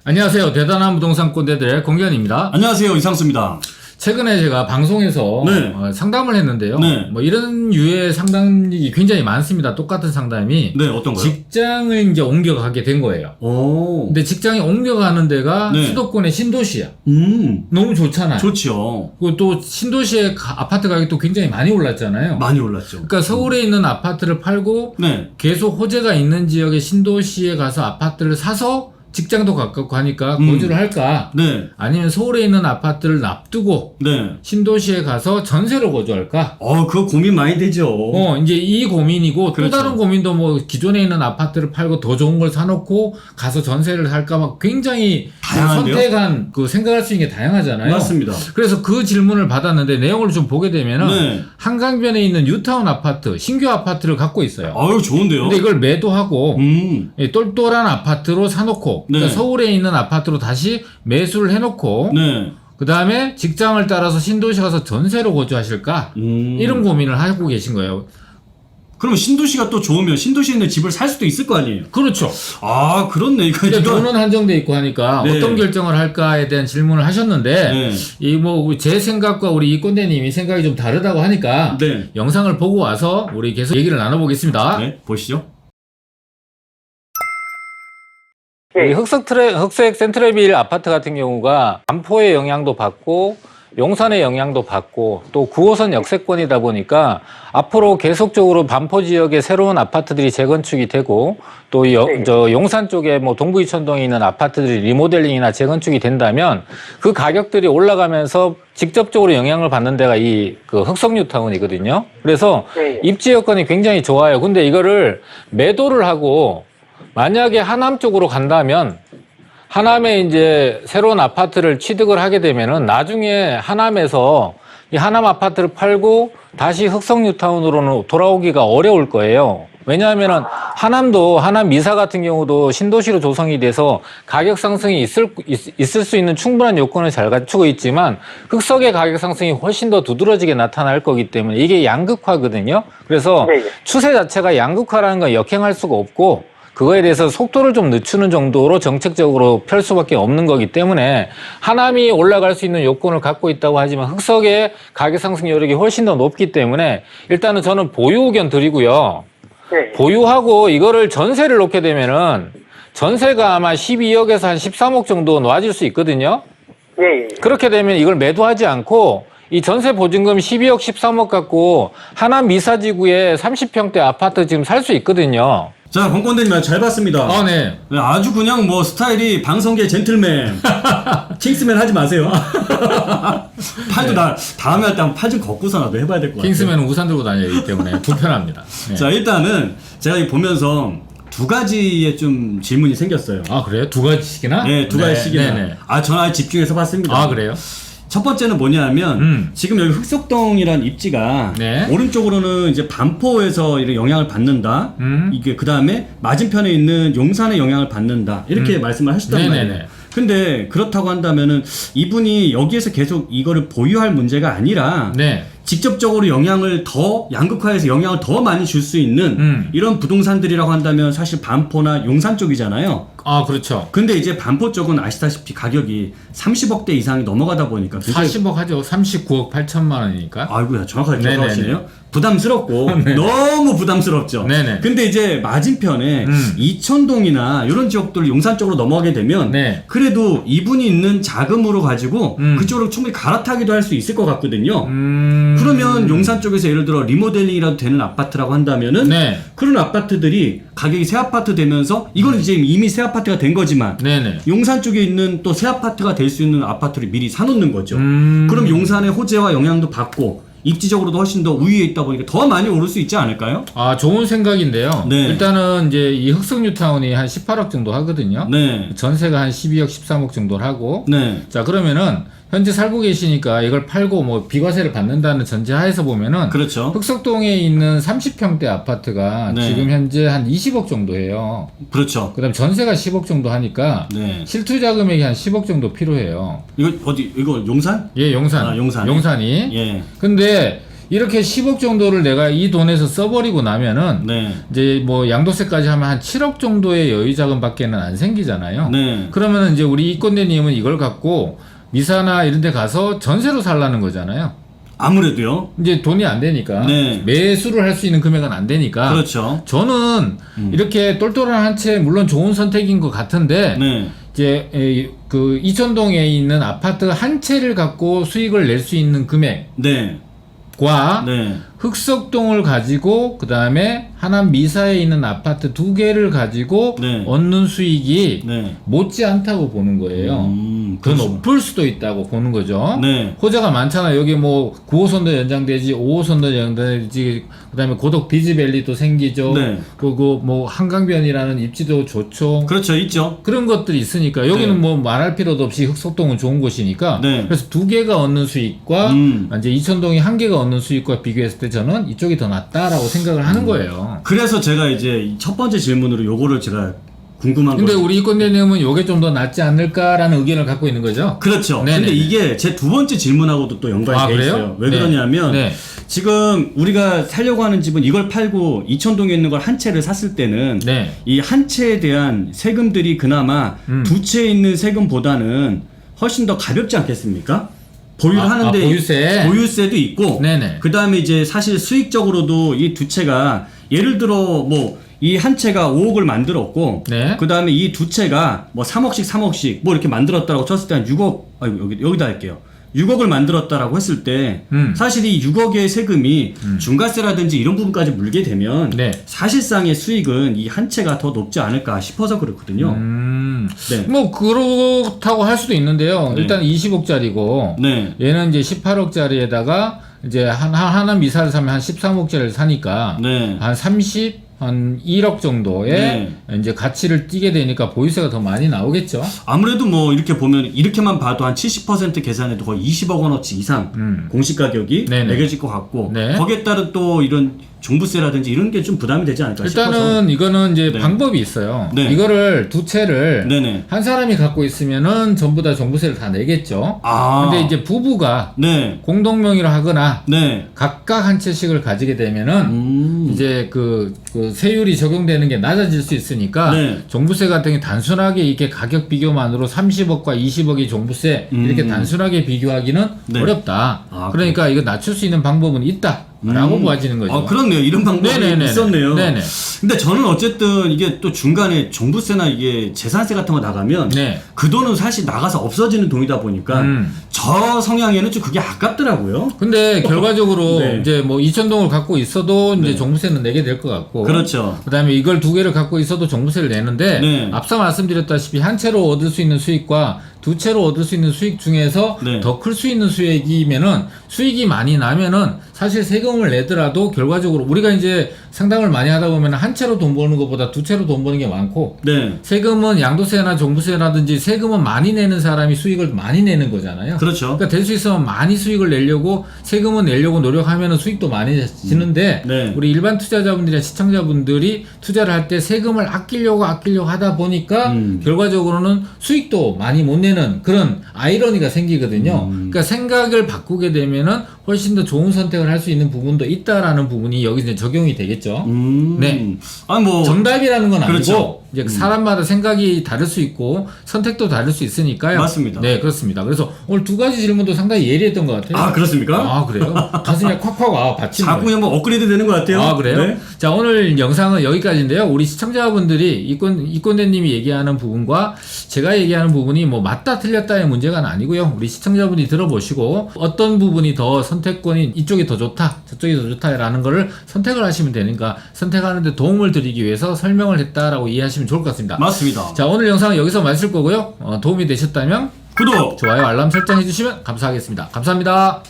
안녕하세요. 대단한 부동산 꼰대들의 공견입니다. 안녕하세요. 이상수입니다. 최근에 제가 방송에서 네. 상담을 했는데요. 네. 뭐 이런 유의 상담이 굉장히 많습니다. 똑같은 상담이. 네, 어떤 거요? 직장을 이제 옮겨가게 된 거예요. 오. 근데 직장이 옮겨가는 데가 네. 수도권의 신도시야. 음. 너무 좋잖아요. 좋죠. 그리고 또 신도시의 아파트 가격이 또 굉장히 많이 올랐잖아요. 많이 올랐죠. 그러니까 서울에 있는 아파트를 팔고 네. 계속 호재가 있는 지역의 신도시에 가서 아파트를 사서 직장도 가깝고 하니까 거주를 할까? 네. 아니면 서울에 있는 아파트를 납두고 네. 신도시에 가서 전세로 거주할까? 그거 고민 많이 되죠. 이제 이 고민이고 그렇죠. 또 다른 고민도 뭐 기존에 있는 아파트를 팔고 더 좋은 걸 사놓고 가서 전세를 살까 막 굉장히 다양한데요? 선택한 생각할 수 있는 게 다양하잖아요. 맞습니다. 그래서 그 질문을 받았는데 내용을 좀 보게 되면은 네. 한강변에 있는 뉴타운 아파트, 신규 아파트를 갖고 있어요. 아유, 좋은데요? 근데 이걸 매도하고 이 똘똘한 아파트로 사놓고 네. 그러니까 서울에 있는 아파트로 다시 매수를 해놓고 네. 그 다음에 직장을 따라서 신도시 가서 전세로 거주하실까? 이런 고민을 하고 계신 거예요. 그러면 신도시가 또 좋으면 신도시에 있는 집을 살 수도 있을 거 아니에요? 그렇죠. 아, 그렇네. 근데 돈은 한정돼 있고 하니까 네. 어떤 결정을 할까에 대한 질문을 하셨는데 네. 이 뭐 제 생각과 우리 이 꼰대님이 생각이 좀 다르다고 하니까 네. 영상을 보고 와서 우리 계속 얘기를 나눠보겠습니다. 네, 보시죠. 이 흑색 센트럴빌 아파트 같은 경우가 반포의 영향도 받고 용산의 영향도 받고 또 9호선 역세권이다 보니까 앞으로 계속적으로 반포 지역에 새로운 아파트들이 재건축이 되고 또 용산 쪽에 뭐 동부이천동에 있는 아파트들이 리모델링이나 재건축이 된다면 그 가격들이 올라가면서 직접적으로 영향을 받는 데가 이 흑석뉴타운이거든요. 그래서 입지 여건이 굉장히 좋아요. 근데 이거를 매도를 하고 만약에 하남 쪽으로 간다면 하남에 이제 새로운 아파트를 취득을 하게 되면은 나중에 하남에서 이 하남 아파트를 팔고 다시 흑석뉴타운으로는 돌아오기가 어려울 거예요. 왜냐하면은 하남 미사 같은 경우도 신도시로 조성이 돼서 가격 상승이 있을 수 있는 충분한 요건을 잘 갖추고 있지만 흑석의 가격 상승이 훨씬 더 두드러지게 나타날 거기 때문에 이게 양극화거든요. 그래서 추세 자체가 양극화라는 건 역행할 수가 없고 그거에 대해서 속도를 좀 늦추는 정도로 정책적으로 펼 수밖에 없는 거기 때문에 하남이 올라갈 수 있는 요건을 갖고 있다고 하지만 흑석의 가격 상승 여력이 훨씬 더 높기 때문에 일단은 저는 보유 의견 드리고요. 네. 보유하고 이거를 전세를 놓게 되면은 전세가 아마 12억에서 한 13억 정도 놓아질 수 있거든요. 예. 그렇게 되면 이걸 매도하지 않고 이 전세 보증금 12억, 13억 갖고 하남 미사지구에 30평대 아파트 지금 살 수 있거든요. 자, 권권대님 잘 봤습니다. 네. 아주 그냥 뭐 스타일이 방송계 젠틀맨, 킹스맨 하지 마세요. 팔도 나 다음에 할 때 한번 팔 좀 걷고서라도 해봐야 될 것 같아요. 킹스맨은 우산 들고 다니기 때문에 불편합니다. 네. 자, 일단은 제가 이 보면서 두 가지의 좀 질문이 생겼어요. 아, 그래요? 두 가지씩이나? 네, 두 가지씩이나. 네네. 저는 아예 집중해서 봤습니다. 아, 그래요? 첫 번째는 뭐냐면 지금 여기 흑석동이란 입지가 네. 오른쪽으로는 이제 반포에서 이런 영향을 받는다. 이게 그 다음에 맞은편에 있는 용산의 영향을 받는다. 이렇게 말씀을 하셨단 네네네. 말이에요. 근데 그렇다고 한다면은 이분이 여기에서 계속 이거를 보유할 문제가 아니라 네. 직접적으로 영향을 더 양극화해서 영향을 더 많이 줄 수 있는 이런 부동산들이라고 한다면 사실 반포나 용산 쪽이잖아요. 아, 그렇죠. 근데 이제 반포 쪽은 아시다시피 가격이 30억대 이상이 넘어가다 보니까 굉장히 40억 하죠. 39억 8천만 원이니까. 아이고야, 정확하게 네네네. 기억하시네요. 부담스럽고 네. 너무 부담스럽죠. 네네. 근데 이제 맞은편에 이천동이나 이런 지역들 용산 쪽으로 넘어가게 되면 네. 그래도 이분이 있는 자금으로 가지고 그쪽으로 충분히 갈아타기도 할 수 있을 것 같거든요. 그러면 용산 쪽에서 예를 들어 리모델링이라도 되는 아파트라고 한다면은 네. 그런 아파트들이 가격이 새 아파트 되면서 이거는 이제 이미 새 아파트가 된 거지만 네네. 용산 쪽에 있는 또 새 아파트가 될 수 있는 아파트를 미리 사놓는 거죠. 그럼 용산의 호재와 영향도 받고 입지적으로도 훨씬 더 우위에 있다 보니까 더 많이 오를 수 있지 않을까요? 아, 좋은 생각인데요. 네. 일단은 이제 이 흑석뉴타운이 한 18억 정도 하거든요. 네. 전세가 한 12억, 13억 정도를 하고. 네. 자, 그러면은 현재 살고 계시니까 이걸 팔고 뭐 비과세를 받는다는 전제하에서 보면은 그렇죠. 흑석동에 있는 30평대 아파트가 네. 지금 현재 한 20억 정도 해요. 그렇죠. 그다음 전세가 10억 정도 하니까 네. 실투자 금액이 한 10억 정도 필요해요. 이거 어디 이거 용산? 예, 용산. 아, 용산이? 용산이. 예. 근데 이렇게 10억 정도를 내가 이 돈에서 써버리고 나면은 네. 이제 뭐 양도세까지 하면 한 7억 정도의 여유 자금밖에는 안 생기잖아요. 네. 그러면은 이제 우리 이권대님은 이걸 갖고 미사나 이런 데 가서 전세로 살라는 거잖아요. 아무래도요. 이제 돈이 안 되니까 네. 매수를 할 수 있는 금액은 안 되니까 그렇죠. 저는 이렇게 똘똘한 한 채 물론 좋은 선택인 것 같은데 네. 이제 그 이천동에 있는 아파트 한 채를 갖고 수익을 낼 수 있는 금액과 네. 네. 흑석동을 가지고 그 다음에 하남 미사에 있는 아파트 2개를 가지고 네. 얻는 수익이 네. 못지 않다고 보는 거예요. 더 그렇죠. 높을 수도 있다고 보는 거죠. 네. 호재가 많잖아요. 여기 뭐 9호선도 연장되지, 5호선도 연장되지, 그다음에 고덕 비즈밸리도 생기죠. 네. 그리고 뭐 한강변이라는 입지도 좋죠. 그렇죠. 있죠. 그런 것들이 있으니까 여기는 네. 뭐 말할 필요도 없이 흑석동은 좋은 곳이니까. 네. 그래서 2개가 얻는 수익과 이제 이천동이 1개가 얻는 수익과 비교했을 때 저는 이쪽이 더 낫다라고 생각을 하는 거예요. 그래서 제가 이제 첫 번째 질문으로 요거를 제가 궁금한 근데 거죠. 우리 이권대님은 요게 좀 더 낫지 않을까라는 의견을 갖고 있는 거죠. 그렇죠. 네네. 근데 이게 제 두 번째 질문하고도 또 연관이 아, 돼 그래요? 있어요. 왜 네. 그러냐면 네. 지금 우리가 살려고 하는 집은 이걸 팔고 이천동에 있는 걸 한 채를 샀을 때는 네. 이 한 채에 대한 세금들이 그나마 두 채에 있는 세금보다는 훨씬 더 가볍지 않겠습니까? 보유를 하는데 보유세도 있고 네네. 그 다음에 이제 사실 수익적으로도 이 두 채가 예를 들어 뭐 이 한 채가 5억을 만들었고 네. 그 다음에 이 두 채가 뭐 3억씩 뭐 이렇게 만들었다라고 쳤을 때 한 6억 여기다 할게요. 6억을 만들었다라고 했을 때 사실 이 6억의 세금이 중과세라든지 이런 부분까지 물게 되면 네. 사실상의 수익은 이 한 채가 더 높지 않을까 싶어서 그렇거든요. 네. 뭐 그렇다고 할 수도 있는데요. 네. 일단 20억짜리고 네. 얘는 이제 18억짜리에다가 이제 하나 미사를 사면 한 13억짜리를 사니까 네. 한 1억 정도의 네. 이제 가치를 띠게 되니까 보유세가 더 많이 나오겠죠. 아무래도 뭐 이렇게 보면 이렇게만 봐도 한 70% 계산해도 거의 20억 원어치 이상 공시 가격이 네네. 매겨질 것 같고 네. 거기에 따른 또 이런 종부세라든지 이런 게 좀 부담이 되지 않을까 싶어서 일단은 이거는 이제 네. 방법이 있어요. 네. 이거를 두 채를 네네. 한 사람이 갖고 있으면은 전부 다 종부세를 다 내겠죠. 아. 근데 이제 부부가 네. 공동명의로 하거나 네. 각각 한 채씩을 가지게 되면은 이제 그 세율이 적용되는 게 낮아질 수 있으니까 네. 종부세 같은 게 단순하게 이렇게 가격 비교만으로 30억과 20억이 종부세 이렇게 단순하게 비교하기는 네. 어렵다. 아, 그러니까 이거 낮출 수 있는 방법은 있다라고 보아지는 거죠. 그렇네요. 이런 방법이 네네네네. 있었네요. 네네. 근데 저는 어쨌든 이게 또 중간에 종부세나 이게 재산세 같은 거 나가면 네. 그 돈은 사실 나가서 없어지는 돈이다 보니까 저 성향에는 좀 그게 아깝더라고요. 근데 결과적으로 네. 이제 뭐 2,000동을 갖고 있어도 이제 종부세는 내게 될 것 같고. 그렇죠. 그다음에 이걸 2개를 갖고 있어도 종부세를 내는데 네. 앞서 말씀드렸다시피 한 채로 얻을 수 있는 수익과 두 채로 얻을 수 있는 수익 중에서 네. 더 클 수 있는 수익이면은 수익이 많이 나면은 사실 세금을 내더라도 결과적으로 우리가 이제 상담을 많이 하다 보면 한 채로 돈 버는 것보다 두 채로 돈 버는 게 많고 네. 세금은 양도세나 종부세라든지 세금은 많이 내는 사람이 수익을 많이 내는 거잖아요. 그렇죠. 그러니까 될 수 있으면 많이 수익을 내려고 세금은 내려고 노력하면 수익도 많이 지는데 네. 우리 일반 투자자분들이나 시청자분들이 투자를 할 때 세금을 아끼려고 하다 보니까 결과적으로는 수익도 많이 못 내는 그런 아이러니가 생기거든요. 그러니까 생각을 바꾸게 되면은 훨씬 더 좋은 선택을 할 수 있는 부분도 있다라는 부분이 여기 이제 적용이 되겠죠. 네. 아니 뭐 정답이라는 건 아니고 그렇죠. 이제 사람마다 생각이 다를 수 있고 선택도 다를 수 있으니까요. 맞습니다. 네, 그렇습니다. 그래서 오늘 두 가지 질문도 상당히 예리했던 것 같아요. 아, 그렇습니까? 아, 그래요? 가슴에 콱콱 받치는 자꾸 거예요. 뭐 업그레이드 되는 것 같아요. 아, 그래요? 네. 자, 오늘 영상은 여기까지인데요. 우리 시청자분들이 이권대님이 얘기하는 부분과 제가 얘기하는 부분이 뭐 맞다 틀렸다의 문제가 아니고요. 우리 시청자분이 들어보시고 어떤 부분이 더 선택권이 이쪽이 더 좋다, 저쪽이 더 좋다라는 거를 선택을 하시면 되니까 선택하는데 도움을 드리기 위해서 설명을 했다라고 이해하시면 좋을 것 같습니다. 맞습니다. 자, 오늘 영상은 여기서 마칠 거고요. 도움이 되셨다면 구독! 좋아요, 알람 설정 해주시면 감사하겠습니다. 감사합니다.